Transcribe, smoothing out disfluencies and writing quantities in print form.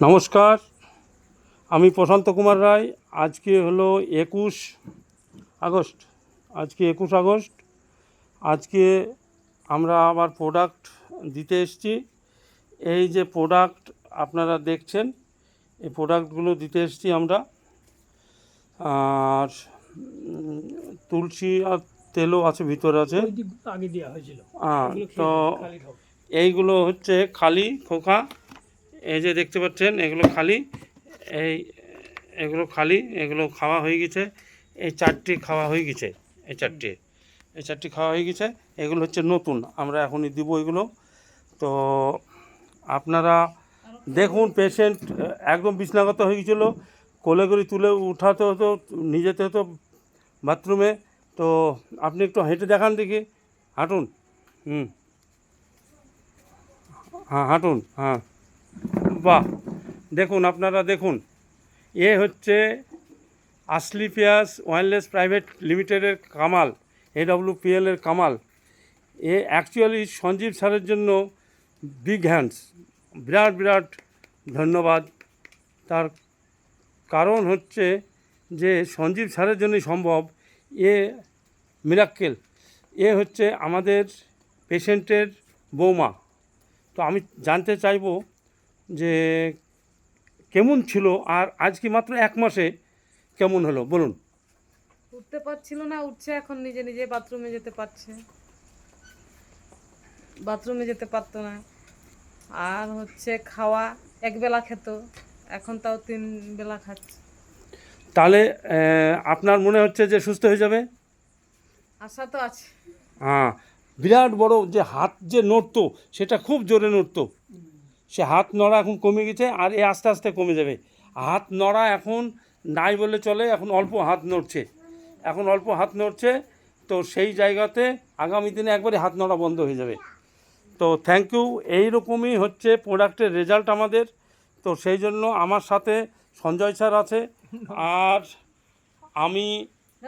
নমস্কার, আমি প্রশান্ত কুমার রায়। আজকে হলো 21 আগস্ট। আজকে আমরা আবার প্রোডাক্ট দিতে এসেছি। এই যে প্রোডাক্ট আপনারা দেখছেন, এই প্রোডাক্টগুলো দিতে এসেছি আমরা। আর তুলসী আর তেলও আছে, ভিতরে আছে। আগে দেওয়া হয়েছিল। তো এইগুলো হচ্ছে খালি খোকা, এই যে দেখতে পাচ্ছেন এগুলো খালি। এগুলো খালি, এগুলো খাওয়া হয়ে গেছে। এই চারটি খাওয়া হয়ে গেছে, এই চারটি খাওয়া হয়ে গেছে। এগুলো হচ্ছে নতুন, আমরা এখনই দিব এগুলো। তো আপনারা দেখুন, পেশেন্ট একদম বিছনাগত হয়ে গেছিলো, কোলে করে তুলে উঠাতে হতো, নিয়ে যেতে হতো বাথরুমে। তো আপনি একটু হেঁটে দেখান দেখি, হাঁটুন। হ্যাঁ, হাঁটুন। হ্যাঁ, বাহ, দেখুন, আপনারা দেখুন, এ হচ্ছে আসলিপিয়াস ওয়্যারলেস প্রাইভেট লিমিটেডের কামাল, AWPL-এর কামাল। এ অ্যাকচুয়ালি সঞ্জীব স্যারের জন্য বিগ হ্যান্ডস, বিরাট বিরাট ধন্যবাদ। তার কারণ হচ্ছে যে সঞ্জীব স্যারের জন্যই সম্ভব। এ মিরাক্কেল। এ হচ্ছে আমাদের পেশেন্টের বৌমা। তো আমি জানতে চাইবো যে কেমন ছিল, আর আজকে মাত্র 1 মাসে কেমন হলো, বলুন। উঠতে পারছিল না, উঠছে এখন, নিজে নিজে বাথরুমে যেতে পারছে। বাথরুমে যেতে পারতো না। আর হচ্ছে খাওয়া একবেলা খেত, এখন তাও 3 বেলা খাচ্ছে। তাহলে আপনার মনে হচ্ছে যে সুস্থ হয়ে যাবে? আশা তো আছে। হ্যাঁ, বিরাট বড় যে হাত যে নড়তো, সেটা খুব জোরে নড়তো। সে হাত নড়া এখন কমে গেছে, আর এ আস্তে আস্তে কমে যাবে। হাত নড়া এখন নাই বলে চলে, এখন অল্প হাত নড়ছে। তো সেই জায়গাতে আগামী দিনে একবারে হাত নড়া বন্ধ হয়ে যাবে। তো থ্যাংক ইউ। এইরকমই হচ্ছে প্রোডাক্টের রেজাল্ট আমাদের। তো সেই জন্য আমার সাথে সঞ্জয় স্যার আছে, আর আমি